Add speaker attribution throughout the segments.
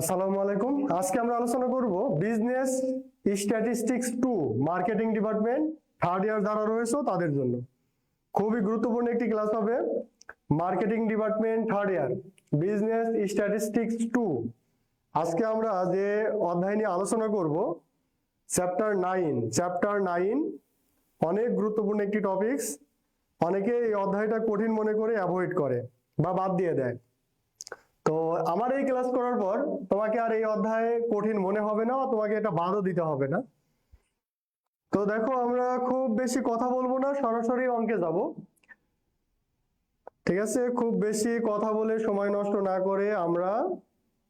Speaker 1: আসসালামু আলাইকুম। আজকে আমরা আলোচনা করব business statistics 2 marketing department third year যারা রয়েছে তাদের জন্য খুবই গুরুত্বপূর্ণ একটি ক্লাস হবে। Marketing department third year business statistics 2। আজকে আমরা যে অধ্যায় নিয়ে আলোচনা করব চ্যাপ্টার 9 অনেক গুরুত্বপূর্ণ একটি টপিকস। অনেকে এই অধ্যায়টা কঠিন মনে করে অ্যাভয়েড করে বা বাদ দিয়ে দেয়। তো আমার এই ক্লাস করার পর তোমাকে আর এই অধ্যায়ে কঠিন মনে হবে না, তোমাকে এটা বাদও দিতে হবে না। তো দেখো, আমরা খুব বেশি কথা বলবো না, সরাসরি অঙ্কে যাব। ঠিক আছে, খুব বেশি কথা বলে সময় নষ্ট না করে আমরা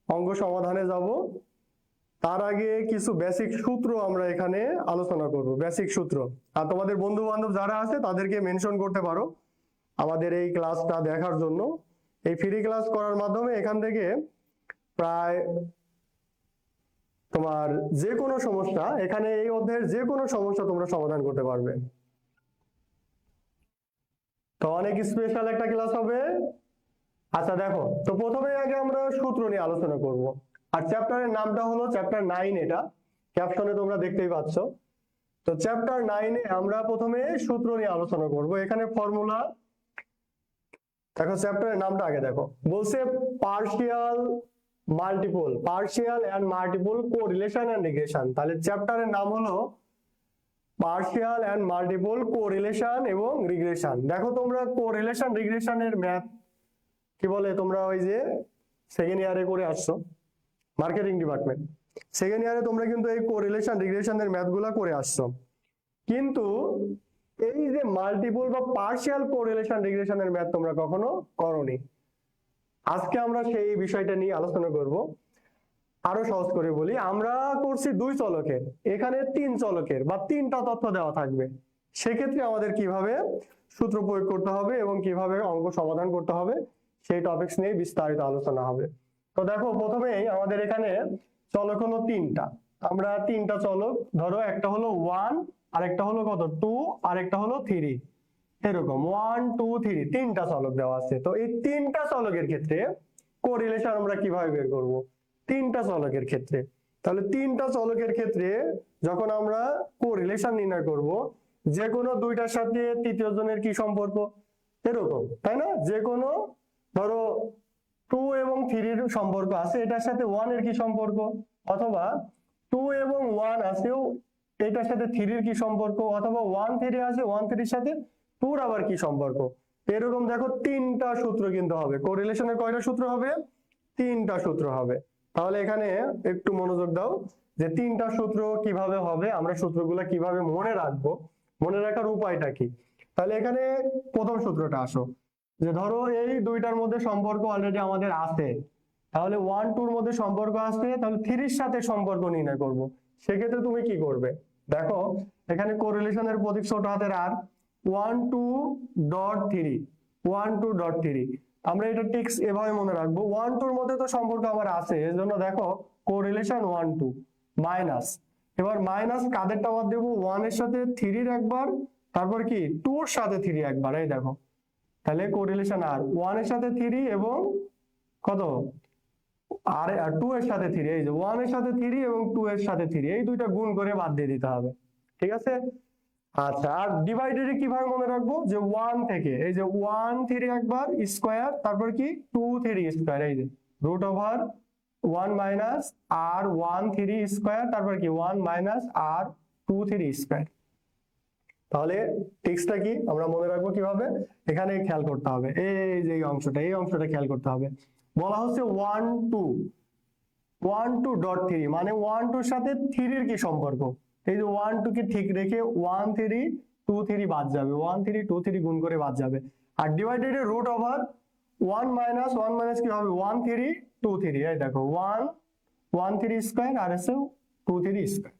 Speaker 1: অঙ্ক সমাধানে যাব। তার আগে কিছু বেসিক সূত্র আমরা এখানে আলোচনা করব, বেসিক সূত্র। আর তোমাদের বন্ধু বান্ধব যারা আছে তাদেরকে মেনশন করতে পারো আমাদের এই ক্লাসটা দেখার জন্য। এই ফ্রি ক্লাস করার মাধ্যমে এখান থেকে প্রায় তোমার যে কোনো সমস্যা, এখানে এই অধ্যায়ের যে কোনো সমস্যা তোমরা সমাধান করতে পারবে। তো অনেক স্পেশাল একটা ক্লাস হবে। আচ্ছা দেখো, তো প্রথমে আগে আমরা সূত্র নিয়ে আলোচনা করব। আর চ্যাপ্টারের নামটা হলো চ্যাপ্টার 9, এটা ক্যাপশনে তোমরা দেখতেই পাচ্ছ। তো চ্যাপ্টার 9-এ আমরা প্রথমে সূত্র নিয়ে আলোচনা করব। এখানে ফর্মুলা দেখো, চ্যাপ্টারের নামটা আগে দেখো, বলছে partial and multiple correlation and regression. তাহলে চ্যাপ্টারের নাম হলো পার্শিয়াল এন্ড মাল্টিপল কোরিলেশন এবং রিগ্রেশন। দেখো, তোমরা কোরিলেশন রিগ্রেশনের ম্যাথ কি বলে, তোমরা ওই যে সেকেন্ড ইয়ারে করে আসছো মার্কেটিং ডিপার্টমেন্ট, সেকেন্ড ইয়ারে তোমরা কিন্তু এই কোরিলেশন রিগ্রেশনের ম্যাথগুলা করে আসছো। কিন্তু এই যে মাল্টিপল বা পার্শিয়াল কোরিলেশন রিগ্রেশনের ম্যাথ তোমরা কখনো করোনি। আজকে আমরা সেই বিষয়টা নিয়ে আলোচনা করব। আরো সহজ করে বলি, আমরা করছি 2 চলকের, এখানে 3 চলকের বা 3টা তথ্য দেওয়া থাকবে। সেক্ষেত্রে আমাদের কিভাবে সূত্র প্রয়োগ করতে হবে এবং কিভাবে অঙ্ক সমাধান করতে হবে সেই টপিকস নিয়ে বিস্তারিত আলোচনা হবে। তো দেখো, প্রথমেই আমাদের এখানে চলক হলো 3টা। আমরা 3টা চলক ধরো, একটা হলো 1, আরেকটা হলো কত 2, আরেকটা হলো 3, এরকম 1 2 3 3টা চলক দেওয়া আছে। তো এই 3টা চলকের ক্ষেত্রে কোরিলেশন আমরা কিভাবে বের করব? 3টা চলকের ক্ষেত্রে, তাহলে 3টা চলকের ক্ষেত্রে যখন আমরা কোরিলেশন নির্ণয় করব, যে কোনো দুইটার সাথে তৃতীয় জনের কি সম্পর্ক, এরকম, তাই না? যে কোনো ধরো 2 এবং 3 এর সম্পর্ক আছে, এটার সাথে 1 এর কি সম্পর্ক, অথবা 2 এবং 1 আছেও এটার সাথে 3 এর কি সম্পর্ক, অথবা 1 3 আছে 1 3 এর সাথে 2 এর আবার কি সম্পর্ক। এরকম দেখো 3টা সূত্র কিন্তু হবে। কোরিলেশনের কয়টা সূত্র হবে? 3টা সূত্র হবে। তাহলে এখানে একটু মনোযোগ দাও যে 3টা সূত্র কিভাবে হবে, আমরা সূত্রগুলো কিভাবে মনে রাখবো, মনে রাখার উপায়টা কি। তাহলে এখানে প্রথম সূত্রটা আসো, যে ধরো এই দুইটার মধ্যে সম্পর্ক অলরেডি আমাদের আছে, তাহলে 1 2 এর মধ্যে সম্পর্ক আছে, তাহলে 3 এর সাথে সম্পর্ক নির্ণয় করব। সেক্ষেত্রে তুমি কি করবে, দেখো এখানে কোরিলেশনের প্রতীক ছোট হাতের আর, 1 2.3 1 2.3। আমরা এটা টিক্স এভাবে মনে রাখবো, 1 2 এর মধ্যে তো সম্পর্ক আমার আছে, এজন্য দেখো কোরিলেশন 1 2 মাইনাস, এবার মাইনাস কাদেরটা বাদ দেবো, 1 এর সাথে 3 এর একবার, তারপর কি 2 এর সাথে 3 একবার, এই দেখো। তাহলে কোরিলেশন আর 1 এর সাথে 3 এবং কত আর 2 এর সাথে 3, এই যে 1 এর সাথে 3 এবং 2 এর সাথে 3, এই দুইটা গুণ করে বাদ দিয়ে দিতে হবে। ঠিক আছে? আচ্ছা, আর ডিভাইডেডে কিভাবে মনে রাখবো, যে 1 থেকে এই যে 1 3 একবার স্কয়ার, তারপর কি 2 3 স্কয়ার, এই যে রুট ওভার 1 মাইনাস আর 1 3 স্কয়ার, তারপর কি 1 মাইনাস আর 2 3 স্কয়ার। তাহলে টেক্সটটা কি আমরা মনে রাখবো কিভাবে, এখানে খেয়াল করতে হবে, এই যে এই অংশটা খেয়াল করতে হবে। বলা হচ্ছে 1 2.3 মানে 1 2 এর সাথে 3 এর কি সম্পর্ক, এই যে 1 2 কে ঠিক রেখে 1 3 2 3 বাদ যাবে, 1 3 2 3 গুণ করে বাদ যাবে। আর ডিভাইডেড এর রুট ওভার 1 মাইনাস কি হবে, 1 3 2 3, এই দেখো 1 3 স্কয়ার আর এসে 2 3 স্কয়ার।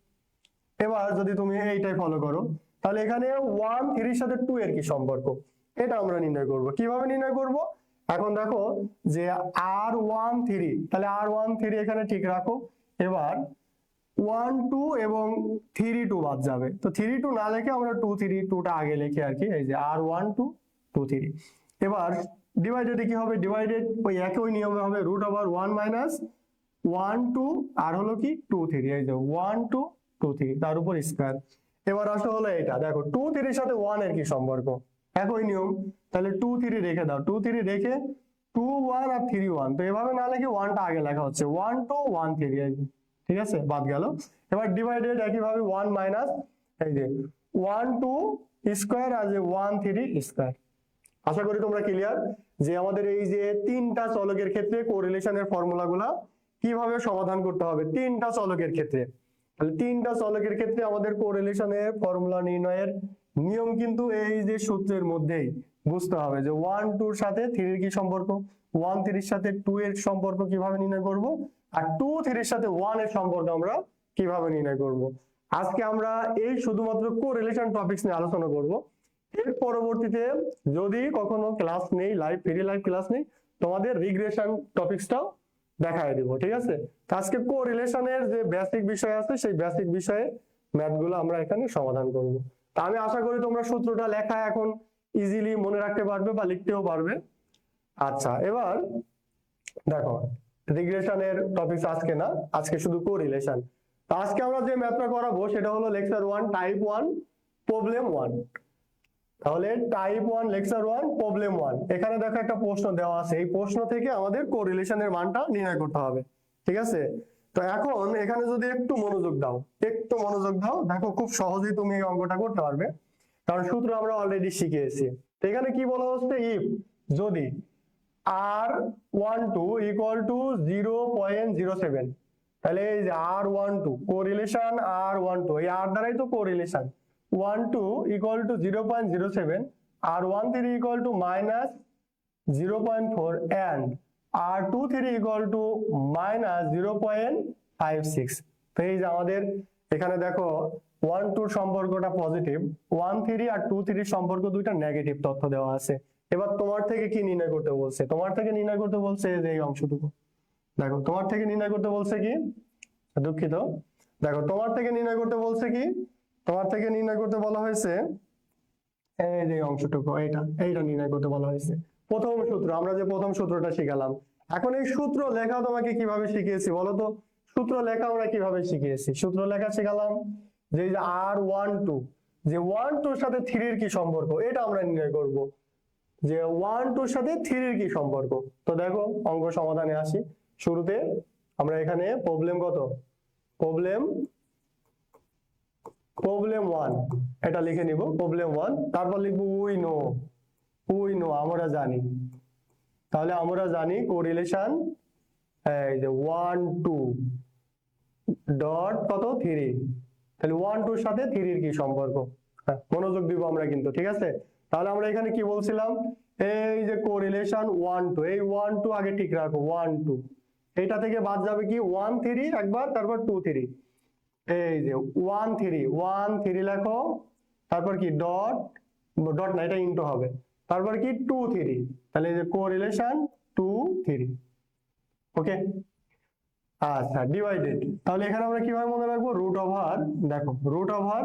Speaker 1: এবার যদি তুমি এইটাই ফলো করো, তাহলে এখানে 1 3 এর সাথে 2 এর কি সম্পর্ক, এটা আমরা নির্ণয় করব। কিভাবে নির্ণয় করব, এখন দেখো যে r1 3, তাহলে r1 3 এখানে ঠিক রাখো। এবার 1 2 এবং 3 2 বাদ যাবে, তো 3 2 না লিখে আমরা 2 3 2টা আগে লিখে আর কি, এই যে r1 2 2 3। এবার ডিভাইডেডে কি হবে, ডিভাইডেড ওই একই নিয়মে হবে, রুট ওভার 1 মাইনাস 1 2 আর হলো কি 2 3, এই যে 1 2 2 3 তার উপর স্কয়ার। এবার আসো হলো এটা, দেখো 2 3 এর সাথে 1 এর কি সম্পর্ক, একই নিয়ম, তাহলে 2 3 রেখে দাও, 2 3 রেখে 2 1 আর 3 1, তো এভাবে না লিখে 1 টা আগে লেখা হচ্ছে 1 2 1 3, এই যে ঠিক আছে, বাদ গেল। এবার ডিভাইডেড একই ভাবে 1 মাইনাস এই যে 1 2 স্কয়ার আর যে 1 3 স্কয়ার। আশা করি তোমরা ক্লিয়ার যে আমাদের এই যে তিনটা চলকের ক্ষেত্রে কোরিলেশনের ফর্মুলাগুলা কিভাবে সমাধান করতে হবে তিনটা চলকের ক্ষেত্রে। তাহলে তিনটা চলকের ক্ষেত্রে আমাদের কোরিলেশনের ফর্মুলা নির্ণয়ের নিয়ম কিন্তু এই যে সূত্রের মধ্যেই বুঝতে হবে যে 1 2 এর সাথে 3 এর কি সম্পর্ক, 1 3 এর সাথে 2 এর সম্পর্ক কিভাবে নির্ণয় করব, আর 2 3 এর সাথে 1 এর সম্পর্ক আমরা কিভাবে নির্ণয় করব। আজকে আমরা এই শুধুমাত্র কোরিলেশন টপিকস নিয়ে আলোচনা করব। এর পরবর্তীতে যদি কখনো ক্লাস নেই, ফ্রি লাইভ ক্লাস নেই, তোমাদের রিগ্রেশন টপিকসটাও দেখায় দিব, ঠিক আছে। তো আজকে কোরিলেশনের যে বেসিক বিষয় আছে সেই বেসিক বিষয়ে ম্যাথগুলো আমরা এখানে সমাধান করব। তা আমি আশা করি তোমরা সূত্রটা লেখা এখন ইজিলি মনে রাখতে পারবে বা লিখতেও পারবে। আচ্ছা, এবার দেখো রিগ্রেশনের টপিকস আজকে না, আজকে শুধু কোরিলেশন। তো আজকে আমরা যে ম্যাথটা করাবো সেটা হলো লেকচার 1 টাইপ 1 প্রবলেম 1। তাহলে টাইপ 1 লেকচার 1 প্রবলেম 1, এখানে দেখো একটা প্রশ্ন দেওয়া আছে, এই প্রশ্ন থেকে আমাদের কোরিলেশনের মানটা নির্ণয় করতে হবে, ঠিক আছে। তো এখন এখানে যদি একটু মনোযোগ দাও, দেখো খুব সহজেই তুমি এই অঙ্কটা করতে পারবে, কারণ সূত্র আমরা অলরেডি শিখেছি। তো এখানে কি বলা হচ্ছে, ইফ যদি r12 ইকুয়াল টু 0.07, তাহলে এই যে r12 কোরিলেশন r12, এই r দ্বারাই তো কোরিলেশন, 1 2 equal to 0.07 আর 1 3 equal to minus 0.4 and r2 3 equal to minus 0.56। তো এই যে আমাদের এখানে দেখো 1 2 সম্পর্কটা পজিটিভ, 1 3 আর 2 3 সম্পর্ক দুইটা নেগেটিভ তথ্য দেওয়া আছে। এবার তোমার থেকে কি নির্ণয় করতে বলছে, তোমার থেকে নির্ণয় করতে বলছে যে এই অংশটুকু, দেখো তোমার থেকে নির্ণয় করতে বলছে কি, দুঃখিত, দেখো তোমার থেকে নির্ণয় করতে বলছে কি, তোমার থেকে নির্ণয় করতে বলা হয়েছে এই যে অংশটুকু, এইটা নির্ণয় করতে বলা হয়েছে। প্রথম সূত্র, আমরা যে প্রথম সূত্রটা শিখালাম, এখন এই সূত্র লেখা তোমাকে কিভাবে শিখিয়েছি বলো তো, সূত্র লেখা আমরা কিভাবে শিখিয়েছি, সূত্র লেখা শিখালাম যে এই যে r12, যে 1 2 এর সাথে 3 এর কি সম্পর্ক এটা আমরা নির্ণয় করব, যে 1 2 এর সাথে 3 এর কি সম্পর্ক। তো দেখো অঙ্ক সমাধানে আসি। শুরুতে আমরা এখানে প্রবলেম কত, প্রবলেম 1 এটা লিখে নিব, প্রবলেম 1, তারপর লিখবো উই নো আমরা জানি। তাহলে আমরা জানি কোরিলেশন এই যে 1 2 ডট কত 3, তাহলে 1 2 এর সাথে 3 এর কি সম্পর্ক, মনোযোগ দিব আমরা কিন্তু, ঠিক আছে। তাহলে আমরা এখানে কি বলছিলাম, এই যে কোরিলেশন 1 2, এই 1 2 আগে ঠিক রাখো, 1 2 এইটা থেকে বাদ যাবে কি 1 3 একবার, তারপর 2 3, এই যে 1 3 লেখো, তারপর কি ডট না এটা ইনটু হবে, তারপর কি 2 3, তাহলে এই যে কোরিলেশন 2 3, ওকে। আচ্ছা ডিভাইডেড, তাহলে এখানে আমরা কিভাবে মনে রাখবো, রুট ওভার, দেখো রুট ওভার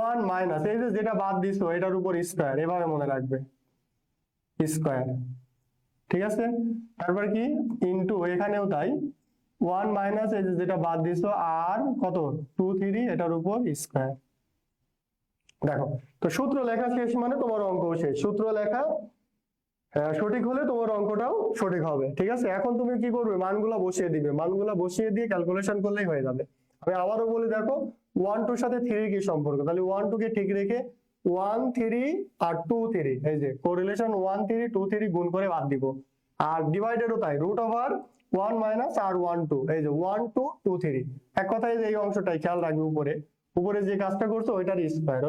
Speaker 1: 1 মাইনাস এই যে যেটা বাদ দিছো এটার উপর স্কয়ার, এভাবে মনে রাখবে স্কয়ার, ঠিক আছে। তারপর কি ইনটু, এখানেও তাই 1 মাইনাস এই যে যেটা বাদ দিছো আর কত 2 3 এটার উপর স্কয়ার। দেখো তো সূত্র লেখা শেষ মানে তোমার অঙ্ক শেষ, সূত্র লেখা সঠিক হলে তোমার অঙ্কটাও সঠিক হবে, ঠিক আছে। এখন তুমি কি করবে, মানগুলা বসিয়ে দিবে, মানগুলা বসিয়ে দিয়ে ক্যালকুলেশন করলেই হয়ে যাবে। আমি আবারও বলি, দেখো 1 2 এর সাথে 3 এর কি সম্পর্ক, তাহলে 1 2 কে ঠিক রেখে 1 3 আর 2 3, এই যে কোরিলেশন 1 3 2 3 গুণ করে বাদ দিব, আর ডিভাইডেডও তাই, রুট ওভার 1 মাইনাস আর 1 2, এই যে 1 2 2 3, এক কথায় যে এই অংশটাই খেয়াল রাখবে, উপরে যে কাজটা করছো ওইটার স্কয়ার,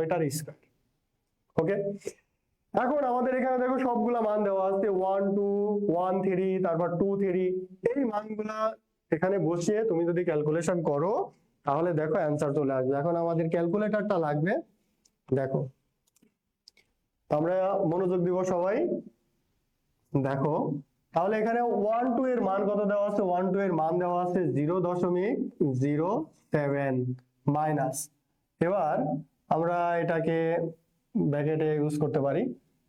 Speaker 1: ওকে। এখন আমাদের এখানে দেখো সবগুলা মান দেওয়া আছে, 1 2 1 3 তারপর 2 3, এই মানগুলা এখানে বসিয়ে তুমি যদি ক্যালকুলেশন করো তাহলে দেখো অ্যান্সার চলে আসবে। এখন আমাদের ক্যালকুলেটরটা লাগবে, দেখো আমরা মনোযোগ দিব সবাই, দেখো তাহলে এখানে 1 2 এর মান কত দেওয়া আছে, 1 2 এর মান দেওয়া আছে 0.07 মাইনাস, এবার আমরা এটাকে ব্র্যাকেটে ইউজ করতে পারি,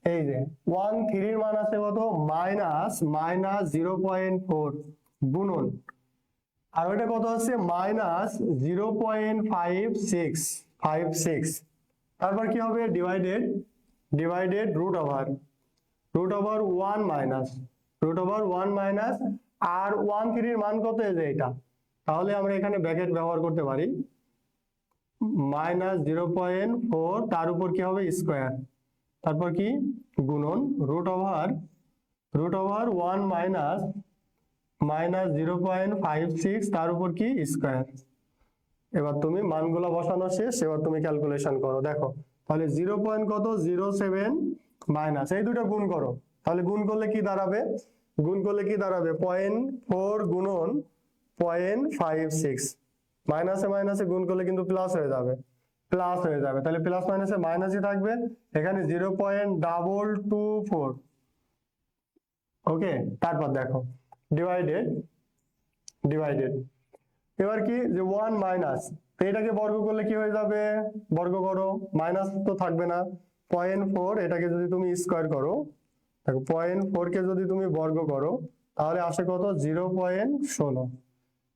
Speaker 1: এই যে 1 3 এর মান আছে কত মাইনাস 0.4 গুণন আর ওইটা কত আছে -0.5656। তারপর কি হবে ডিভাইডেড রুট ওভার 1 মাইনাস আর 1 3 এর মান কত এই যে এটা, তাহলে আমরা এখানে ব্র্যাকেট ব্যবহার করতে পারি -0.4 তার উপর কি হবে স্কয়ার, তারপর কি গুণন রুট ওভার 1 মাইনাস -0.56 তার উপর কি স্কয়ার। এবার তুমি মানগুলো বসানো শেষ, এবার তুমি ক্যালকুলেশন করো। দেখো তাহলে 0.07 মাইনাস এই দুটো গুণ করো, তাহলে গুণ করলে কি দাঁড়াবে 0.4 গুণন 0.56, মাইনাসে মাইনাসে গুণ করলে কিন্তু প্লাস হয়ে যাবে, তাহলে প্লাস মাইনাসে মাইনাসই থাকবে, এখানে 0.224। ওকে, তারপর দেখো ডিভাইডেড এবার কি যে 1 মাইনাস, তো এটাকে বর্গ করলে কি হয়ে যাবে, বর্গ করো, মাইনাস তো থাকবে না, 0.4 এটাকে যদি তুমি স্কয়ার করো, দেখো 0.4 কে যদি তুমি বর্গ করো তাহলে আসে কত 0.16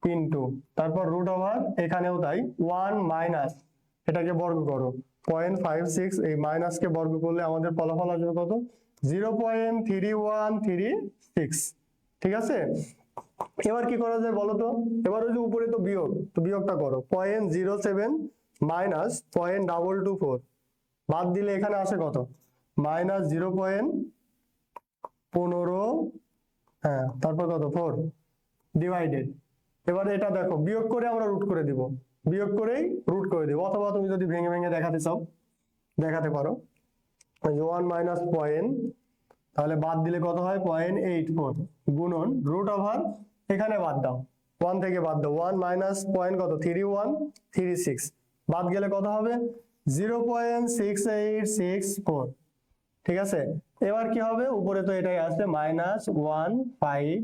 Speaker 1: ইন্টু, তারপর রুট ওভার এখানেও তাই 1 মাইনাস এটাকে বর্গ করো 0.56, এই মাইনাসকে বর্গ করলে আমাদের ফলাফল আসবে কত 0.3136। ঠিক আছে, এবার কি করা যায় বলো তো, এবার ওই যে উপরে তো বিয়োগটা করো 0.07 মাইনাস 0.224 বাদ দিলে এখানে আসে কত -0.15, হ্যাঁ তারপর কত 4 ডিভাইডেড। এবারে এটা দেখো বিয়োগ করে আমরা রুট করে দিব, অথবা তুমি যদি ভেঙে ভেঙে দেখাতে চাও দেখাতে পারো। 1 মাইনাস পয়েন্ট, তাহলে বাদ দিলে কত হয় 0.84 গুণন রুট ওভার এখানে বাদ দাও 1 থেকে বাদ দাও 1 মাইনাস পয়েন্ট কত 3136 বাদ গেলে কত হবে 0.6864। ঠিক আছে, এবার কি হবে উপরে তো এটাই আসছে -1.5,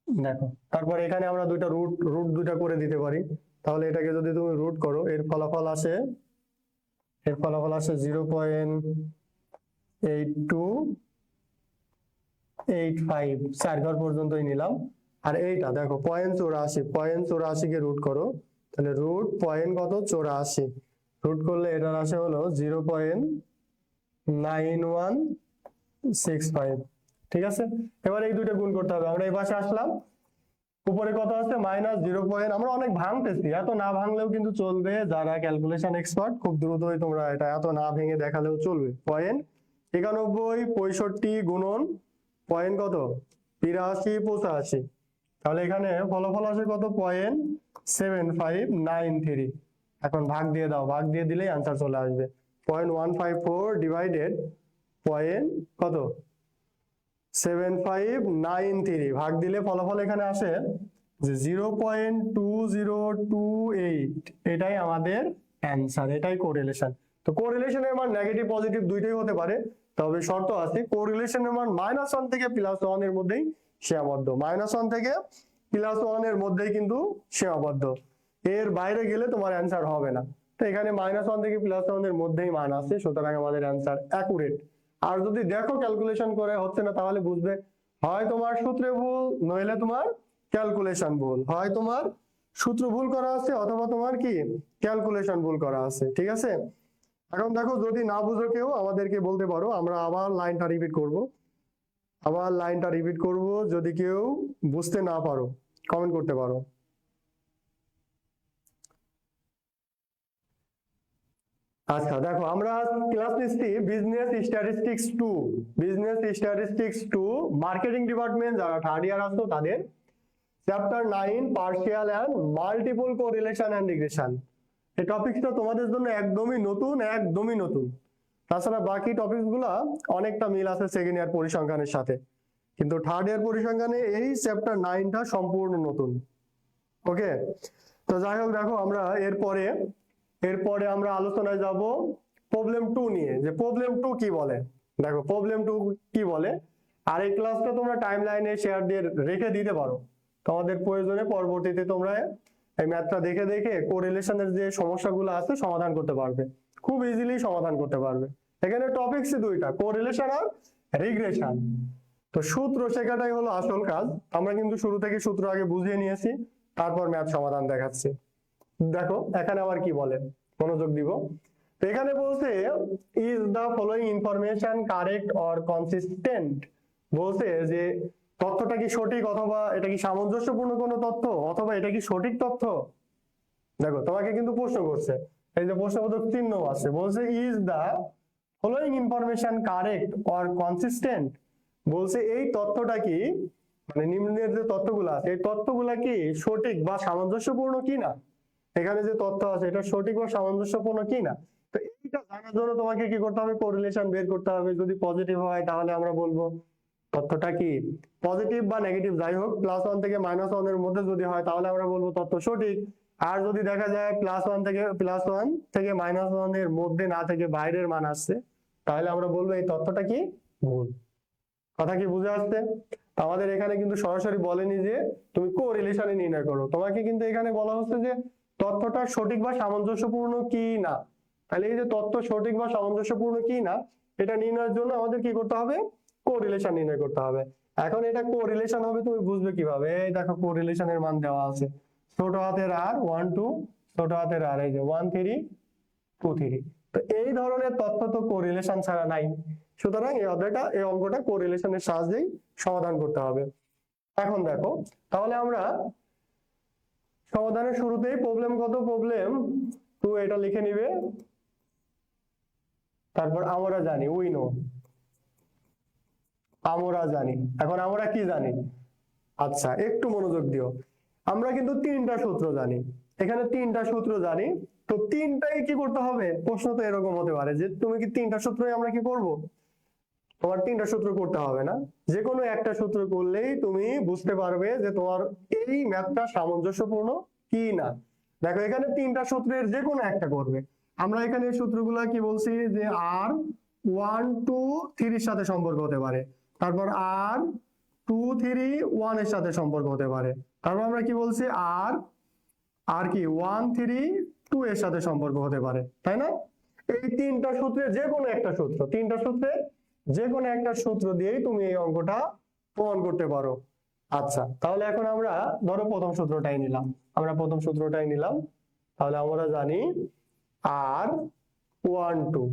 Speaker 1: দেখো তারপর এখানে আমরা দুইটা রুট দুইটা করে দিতে পারি, তাহলে এটাকে যদি তুমি রুট করো এর ফলাফল আসে 0.8285, 4 ঘর পর্যন্তই নিলাম। আর এইটা দেখো 0.84 কে রুট করো, তাহলে রুট পয়েন্ট কত 84, রুট করলে এটার আসে হলো 0.9165। ঠিক আছে, এবার এই দুইটা গুণ করতে হবে, আমরা এই পাশে আসলাম, উপরে কত আছে -0. আমরা অনেক ভাঙতেছি, এত না ভাঙলেও কিন্তু চলবে, যারা ক্যালকুলেশন এক্সপার্ট খুব দ্রুতই তোমরা এটা এত না ভেঙে দেখালেও চলবে। 0.91 65 গুণন পয়েন্ট কত 83 85, তাহলে এখানে ফলাফল আসে কত 0.7593। এখন ভাগ দিয়ে দাও, ভাগ দিয়ে দিলেই आंसर চলে আসবে 0.154 ডিভাইডেড কত 7593, ভাগ দিলে ফলাফল এখানে আসে যে 0.2028, এটাই আমাদের অ্যান্সার, এটাই কোরিলেশন। তো কোরিলেশনের মান নেগেটিভ পজিটিভ দুইটাই হতে পারে, তবে শর্ত আছে কোরিলেশনের মান -1 থেকে +1 এর মধ্যেই সীমাবদ্ধ, -1 থেকে +1 এর মধ্যেই কিন্তু সীমাবদ্ধ, এর বাইরে গেলে তোমার অ্যান্সার হবে না। তো এখানে -1 থেকে +1 এর মধ্যেই মান আছে, সুতরাং আমাদের অ্যান্সার অ্যাকুরেট। আর যদি দেখো ক্যালকুলেশন করে হচ্ছে না, তাহলে বুঝবে হয় তোমার সূত্রে ভুল, নইলে তোমার ক্যালকুলেশন ভুল, হয় তোমার সূত্র ভুল করা আছে অথবা তোমার কি ক্যালকুলেশন ভুল করা আছে। ঠিক আছে, এখন দেখো যদি না বুঝো কেউ আমাদেরকে বলতে পারো, আমরা আবার লাইনটা রিপিট করব, যদি কেউ বুঝতে না পারো কমেন্ট করতে পারো। আচ্ছা দেখো আমরা ক্লাস নিচ্ছি বিজনেস স্ট্যাটিস্টিক্স 2 মার্কেটিং ডিপার্টমেন্ট, যারা থার্ড ইয়ার আসতো তাদের chapter 9 partial and multiple correlation and regression. এই টপিকটা তোমাদের জন্য একদমই নতুন, তাছাড়া বাকি টপিকগুলো অনেকটা মিল আছে সেকেন্ড ইয়ার পরিসংখ্যানের সাথে, কিন্তু থার্ড ইয়ার পরিসংখ্যানে এই চ্যাপ্টার 9টা সম্পূর্ণ নতুন। ওকে, তো যাই হোক দেখো আমরা এরপরে আমরা আলোচনায় যাব প্রবলেম 2 নিয়ে, যে প্রবলেম 2 কি বলে। দেখো প্রবলেম 2 কি বলে, আর এই ক্লাসটা তোমরা টাইমলাইনে শেয়ার দিয়ে রেখে দিতে পারো, তোমাদের প্রয়োজনে পরবর্তীতে তোমরা এই ম্যাথটা দেখে কোরিলেশনের যে সমস্যাগুলো আছে সমাধান করতে পারবে, খুব ইজিলি সমাধান করতে পারবে। এখানে টপিকস দুইটা, কোরিলেশন আর রিগ্রেশন। তো সূত্র শেখাটাই হলো আসল কাজ। আমরা কিন্তু শুরু থেকে সূত্র আগে বুঝিয়ে নিয়েছি, তারপর ম্যাথ সমাধান দেখাচ্ছি। দেখো এখানে আবার কি বলে, মনোযোগ দিব। তো এখানে বলছে is the following information correct or consistent, বলছে যে তথ্যটা কি সঠিক, অথবা এটা কি সামঞ্জস্যপূর্ণ কোনো তথ্য, অথবা এটা কি সঠিক তথ্য। দেখো তোমাকে কিন্তু প্রশ্ন করছে, এই যে প্রশ্নবোধক চিহ্ন আছে, বলছে is the following information correct or consistent, বলছে এই তথ্যটা কি, মানে নিম্নের যে তথ্যগুলো আছে এই তথ্যগুলা কি সঠিক বা সামঞ্জস্যপূর্ণ কি না। এখানে যে তথ্য আছে এটা সঠিক বা সামঞ্জস্যপূর্ণ কি না। তো এইটা জানার জন্য তোমাকে কি করতে হবে, কোরিলেশন বের করতে হবে। যদি পজিটিভ হয় তাহলে আমরা বলবো তথ্যটা কি পজিটিভ বা নেগেটিভ যাই হোক, +1 থেকে -1 এর মধ্যে যদি হয় তাহলে আমরা বলবো তথ্য সঠিক। আর যদি দেখা যায় +1 থেকে -1 এর মধ্যে না থেকে বাইরের মান আসছে, তাহলে আমরা বলবো এই তথ্যটা কি ভুল। কথা কি বুঝে আসছে? আমাদের এখানে কিন্তু সরাসরি বলেনি যে তুমি কোরিলেশনে নির্ণয় করো, তোমাকে কিন্তু এখানে বলা হচ্ছে যে তথ্যটা সঠিক বা সামঞ্জস্যপূর্ণ কি না। তাহলে এই যে তথ্য সঠিক বা সামঞ্জস্যপূর্ণ কি না, এটা নির্ণয়ের জন্য আমাদের কি করতে হবে, কোরিলেশন নির্ণয় করতে হবে। এখন এটা কোরিলেশন হবে তুমি বুঝবে কিভাবে, এই দেখো কোরিলেশনের মান দেওয়া আছে, ছোট হাতের আর 1 2, ছোট হাতের আর এই যে 1 3 2 3। তো এই ধরনের তথ্য তো কোরিলেশন ছাড়া নাই, সুতরাং এই অঙ্কটা কোরিলেশনের সাহায্যেই সমাধান করতে হবে। এখন দেখো তাহলে আমরা সমাধানের শুরুতেই প্রবলেম কত, প্রবলেম 2 এটা লিখে নিবে। তারপর আমরা জানি উই নো, আমরা জানি। এখন আমরা কি জানি, আচ্ছা একটু মনোযোগ দিও। আমরা কিন্তু তিনটা সূত্র জানি, এখানে তিনটা সূত্র জানি। তো তিনটাই কি করতে হবে, প্রশ্ন তো এরকম হতে পারে যে তুমি কি তিনটা সূত্রই আমরা কি করব, তোমার তিনটা সূত্র করতে হবে না, যে কোনো একটা সূত্র করলেই তুমি বুঝতে পারবে যে তোমার এই ম্যাথটা সামঞ্জস্যপূর্ণ কি না। দেখো এখানে তিনটা সূত্রের যে কোনো একটা করবে। আমরা এখানে এই সূত্রগুলা কি বলছি যে আর 1 2 3 এর সাথে সম্পর্ক হতে পারে, তারপর আর 2 3 1 এর সাথে সম্পর্ক হতে পারে, তারপর আমরা কি বলছি আর আর কি 1 3 2 এর সাথে সম্পর্ক হতে পারে, তাই না। এই তিনটা সূত্রের যে কোনো একটা সূত্র, তিনটা সূত্রের যে কোনো একটা সূত্র দিয়েই তুমি এই অঙ্কটা প্রমাণ করতে পারো। আচ্ছা তাহলে এখন আমরা ধরো প্রথম সূত্রটাই নিলাম, আমরা প্রথম সূত্রটাই নিলাম। তাহলে আমরা জানি আর 1 2।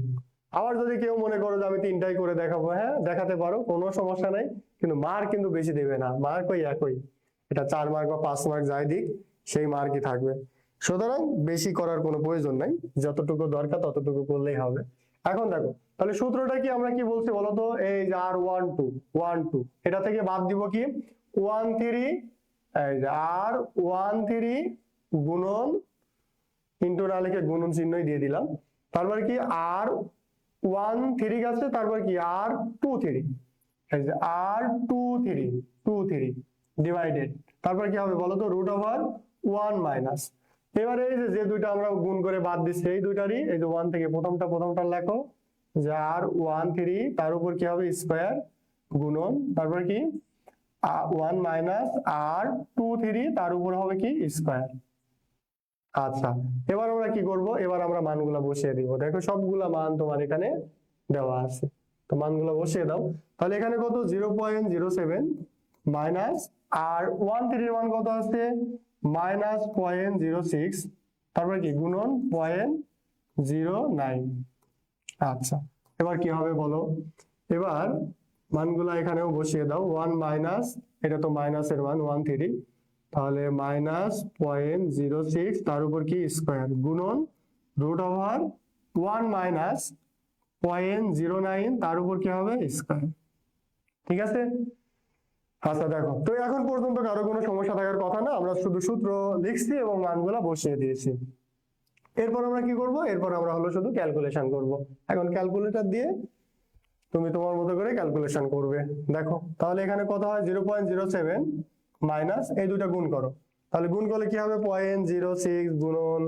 Speaker 1: আবার যদি কেউ মনে করো যে আমি তিনটাই করে দেখাবো, হ্যাঁ দেখাতে পারো, কোনো সমস্যা নাই, কিন্তু মার্ক কিন্তু বেশি দেবে না, মার্ক ওই একই, এটা 4 মার্ক বা 5 মার্ক যাই দিক সেই মার্কই থাকবে। সুতরাং বেশি করার কোনো প্রয়োজন নাই, যতটুকু দরকার ততটুকু করলেই হবে। এখন দেখো তাহলে সূত্রটা কি, আমরা কি বলছি বলতো, এই যে আর 1 2 1 2 এটা থেকে বাদ দিব কি 1 3, এই যে আর 1 3 গুণন, ইনটু না লিখে গুণন চিহ্নই দিয়ে দিলাম। তারপর কি আর 1 3 আছে, তারপর কি আর 2 3, এই যে আর 2 3 2 3 ডিভাইডেড, তারপর কি হবে বলো তো √1 মাইনাস। এবারে এই যে দুইটা আমরা গুণ করে বাদ দিচ্ছি এই দুইটারই, এই যে 1 থেকে প্রথমটা লেখো যে আর 1 3, তার উপর কি হবে স্কয়ার গুণন, তারপর কি 1 মাইনাস আর 2 3, তার উপর হবে কি স্কয়ার। আচ্ছা এবার আমরা কি করব, এবার আমরা মানগুলা বসিয়ে দিব। দেখো সবগুলা মান তোমার এখানে দেওয়া আছে, তো মানগুলো বসিয়ে দাও। তাহলে এখানে কত 0.07 মাইনাস আর 1 3 এর মান কত আছে -0.06, তারপর কি গুণন 0.09। আচ্ছা এবার কি হবে বলো, এবার মানগুলা এখানেও বসিয়ে দাও। 1 মাইনাস, এটা তো মাইনাসের মান 1 3, তাহলে -0.06 তার উপর কি স্কয়ার গুণন √1 মাইনাস 0.09 তার উপর কি হবে স্কয়ার। ঠিক আছে। আচ্ছা দেখো তো এখন পর্যন্ত কারো কোনো সমস্যা থাকার কথা না, আমরা শুধু সূত্র লিখছি এবং মানগুলা বসিয়ে দিয়েছি। এরপর আমরা কি করব, এরপর আমরা হলো শুধু ক্যালকুলেশন করব। এখন ক্যালকুলেটর দিয়ে তুমি তোমার মতো করে ক্যালকুলেশন করবে। দেখো তাহলে এখানে কত হয় 0.07 মাইনাস এই দুটো গুণ করো, তাহলে গুণ করলে কি হবে 0.06 গুণন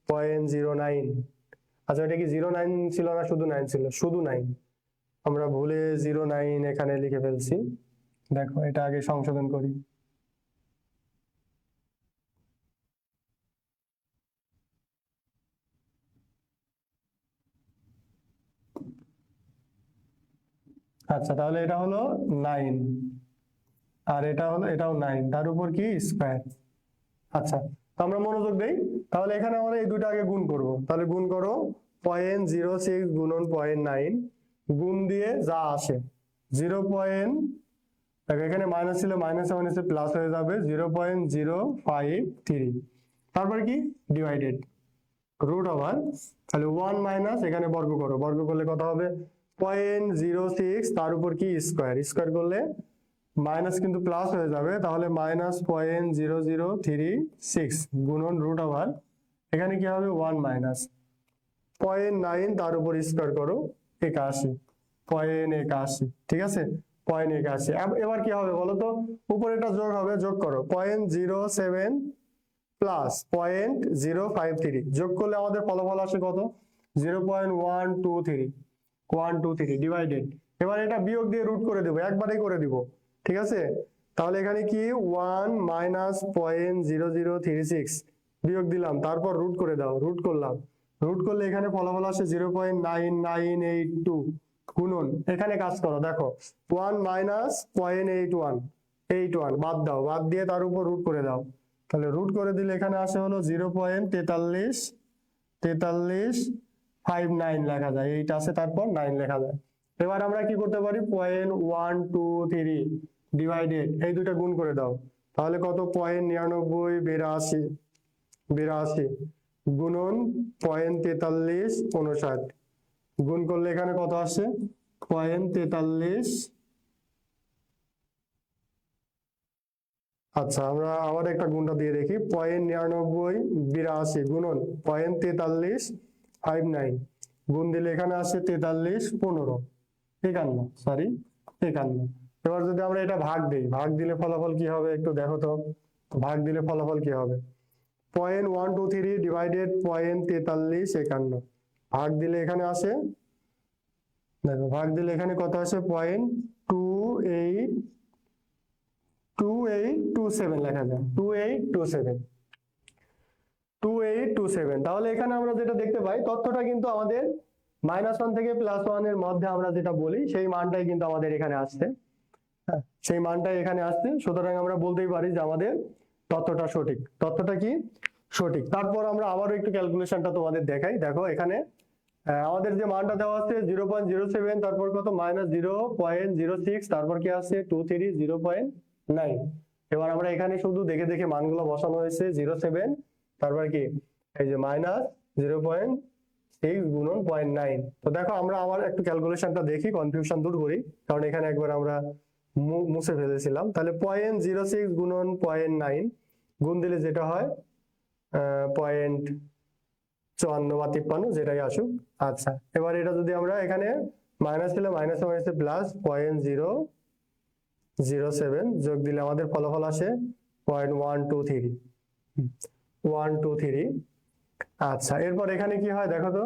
Speaker 1: 0.09। আচ্ছা এটা কি 09 ছিল না শুধু 9 ছিল, শুধু 9, আমরা ভুলে 09 এখানে লিখে ফেলছি। দেখো এটা আগে সংশোধন করি। আচ্ছা, তাহলে এটা হলো 9, আর এটা হলো, এটাও 9, তার উপর কি স্কয়ার। আচ্ছা, তো আমরা মনোযোগ দেই। তাহলে এখানে আমরা এই দুটো আগে গুণ করব। তাহলে গুণ করো 0.06 গুণন 0.9, গুণ দিয়ে যা আসে 0. দেখো এখানে মাইনাস ছিল, মাইনাসে মাইনাসে প্লাস হয়ে যাবে 0.053। তারপর কি ডিভাইডেড রুট ওভার, তাহলে 1 মাইনাস এখানে বর্গ করো, বর্গ করলে কত হবে 0.06, তার উপর কি স্কয়ার, স্কয়ার করলে মাইনাস কিন্তু প্লাস হয়ে যাবে, তাহলে -0.0036 গুণন রুট ওভার, এখানে কি হবে 1 মাইনাস 0.9, তার উপর স্কয়ার করো 81, 0.81, ঠিক আছে 0.81। এবার কি হবে বলো তো, উপরে এটা যোগ হবে, যোগ করো 0.07 প্লাস 0.053, যোগ করলে আমাদের ফলাফল আসে কত 0.123 ডিভাইডেড। এবার এটা বিয়োগ দিয়ে রুট করে দেবো, একবারেই করে দিব, ঠিক আছে। তাহলে এখানে কি 1 মাইনাস 0.0036 বিয়োগ দিলাম, তারপর রুট করে দাও, রুট করলাম, রুট করলে এখানে ফলাফল আসে 0.9982 গুণন, এখানে কাজ করো, দেখো 1 মাইনাস 0.81 বাদ দাও, বাদ দিয়ে তার উপর রুট করে দাও, তাহলে রুট করে দিলে এখানে আসে হলো 0.4359 লেখা যায়, এইটা আছে তারপর 9 লেখা যায়। এবার আমরা কি করতে পারি 0.123 ডিভাইডেড, এই দুটো গুণ করে দাও, তাহলে কত 0.9982 গুণন 0.4359, গুণ করলে এখানে কত আসে 0.43। আচ্ছা, আমরা আবার একটা গুণটা দিয়ে দেখি 0.9982 গুণন 0.4359, গুণ দিলে এখানে আসে 51। এবার যদি আমরা এটা ভাগ দিই, ভাগ দিলে ফলাফল কি হবে একটু দেখো তো, ভাগ দিলে ফলাফল কি হবে 0.123 ডিভাইডেড 0.4351, ভাগ দিলে এখানে আসে, দেখো ভাগ দিলে এখানে কত আসে 0.2827 লেখা যায়, 2827। তাহলে এখানে আমরা যেটা দেখতে পাই, তথ্যটা কিন্তু আমাদের -1 থেকে +1 এর মধ্যে আমরা যেটা বলি সেই মানটাই কিন্তু আমাদের এখানে আসছে, হ্যাঁ সেই মানটাই এখানে আসছে, সুতরাং আমরা বলতেই পারি যে আমাদের তথ্যটা সঠিক। তথ্যটা কি সঠিক। তারপর আমরা আবারও একটু ক্যালকুলেশনটা তোমাদের দেখাই, দেখো এখানে আমাদের যে মানটা দেওয়া আছে 0.07, তারপর কত -0.06, তারপর কি আছে 23 0.9। এবার আমরা এখানে শুধু দেখে দেখে মানগুলো বসানো হয়েছে 07, তারপর কি এই যে -0.6 গুণন 0.9। তো দেখো আমরা আবার একটু ক্যালকুলেশনটা দেখি, কনফিউশন দূর করি, কারণ এখানে একবার আমরা মুছে ফেলেছিলাম। তাহলে 0.06 গুণন 0.9 গুণ দিলে যেটা হয় 0.54 বা 53, যেটাই আসুক। আচ্ছা, এবার এটা যদি আমরা এখানে মাইনাস ছিল, মাইনাসে মাইনাসে প্লাস 0.007 যোগ দিলে আমাদের ফলাফল আসে 0.123। আচ্ছা, এরপর এখানে কি হয় দেখো তো,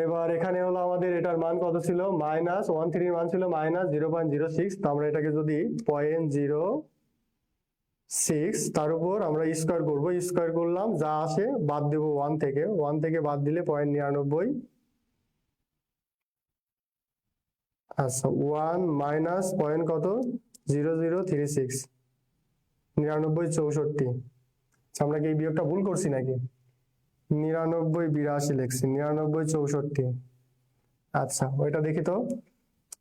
Speaker 1: এবার এখানে হলো আমাদের এটার মান কত ছিল, -13 মান ছিল -0.06, তো আমরা এটাকে যদি 0.06 তার উপর আমরা স্কয়ার করব, স্কয়ার করলাম, যা আসে বাদ দেব 1 থেকে, 1 থেকে বাদ দিলে 0.99। আচ্ছা, 1 মাইনাস পয়েন্ট কত 0036, 9964। আমরা কি এই বিয়োগটা ভুল করছি নাকি, 9982 লিখছি, 9964। আচ্ছা, ওইটা দেখি তো,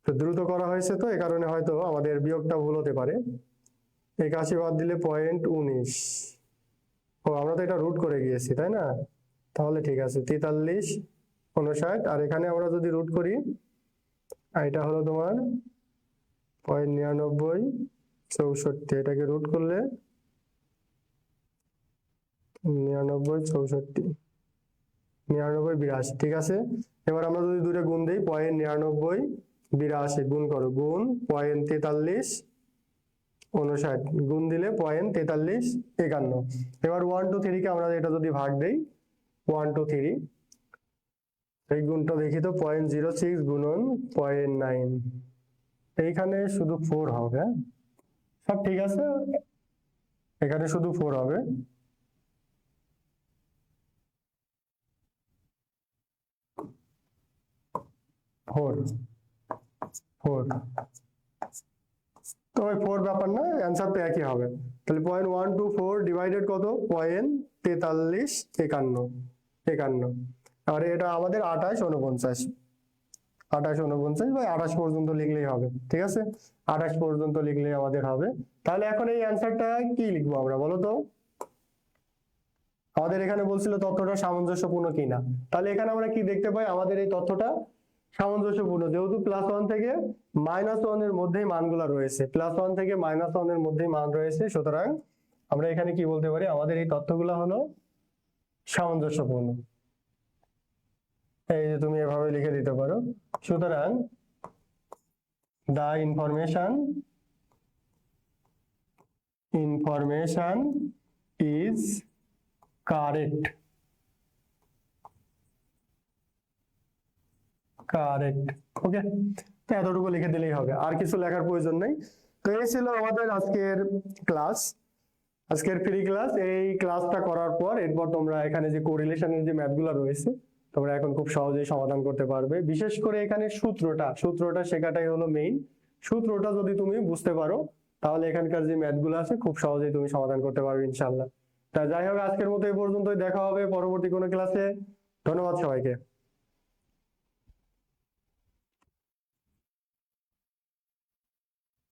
Speaker 1: তো দ্রুত করা হয়েছে তো, এই কারণে হয়তো আমাদের বিয়োগটা ভুল হতে পারে। 81 বাদ দিলে 0.19, ও আমরা তো এটা রুট করে গিয়েছি তাই না, তাহলে ঠিক আছে 4359, আর এখানে আমরা যদি রুট করি, এটা হলো তোমার 0.9964, এটাকে রুট করলে 9964, 9982, ঠিক আছে। এবার আমরা যদি দুটো গুণ দিই 0.9982 গুণ করো, গুণ 0.4359 গুণ দিলে 0.4351। এবার 1 2 3 কে আমরা এটা যদি ভাগ দেই 1 2 3, এই গুণটা দেখি তো 0.06 গুণন 0.9, এইখানে শুধু 4 হবে, হ্যাঁ সব ঠিক আছে, এখানে শুধু 4 হবে। 4। তো ওই 4 ব্যাপার না, অ্যান্সার তো একই হবে। তাহলে 0.124 ডিভাইডেড কত, 0.4351। আর এটা আমাদের 2849, 2849 বা 28 পর্যন্ত লিখলেই হবে, ঠিক আছে? 28 পর্যন্ত লিখলেই আমাদের হবে। তাহলে এখন এই অ্যান্সারটা কি লিখবো আমরা, বলো তো? আমাদের এখানে বলছিল তথ্যটা সামঞ্জস্যপূর্ণ কিনা। তাহলে এখানে আমরা কি দেখতে পাই, আমাদের এই তথ্যটা সামঞ্জস্যপূর্ণ, যেহেতু +1 থেকে -1 এর মধ্যেই মানগুলো রয়েছে, +1 থেকে -1 এর মধ্যেই মান রয়েছে, সুতরাং আমরা এখানে কি বলতে পারি, আমাদের এই তথ্যগুলো হলো সামঞ্জস্যপূর্ণ। এই যে তুমি এভাবে লিখে দিতে পারো, সুতরাং the information is correct। ওকে, তো এতটুকু লিখে দিলেই হবে, আর কিছু লেখার প্রয়োজন নেই। তো এই ছিল আমাদের আজকের ক্লাস, আজকের ফ্রি ক্লাস। এই ক্লাসটা করার পর এরপর তোমরা এখানে যে কোরিলেশনের যে ম্যাথগুলো রয়েছে তোমরা এখন খুব সহজেই সমাধান করতে পারবে। বিশেষ করে এখানে সূত্রটা শেখাটাই হলো মেইন। সূত্রটা যদি তুমি বুঝতে পারো তাহলে এখানকার যে ম্যাথগুলো আছে খুব সহজেই তুমি সমাধান করতে পারবে ইনশাআল্লাহ। তা যাই হোক, আজকের মতো এই পর্যন্তই, দেখা হবে পরবর্তী কোনো ক্লাসে। ধন্যবাদ সবাইকে।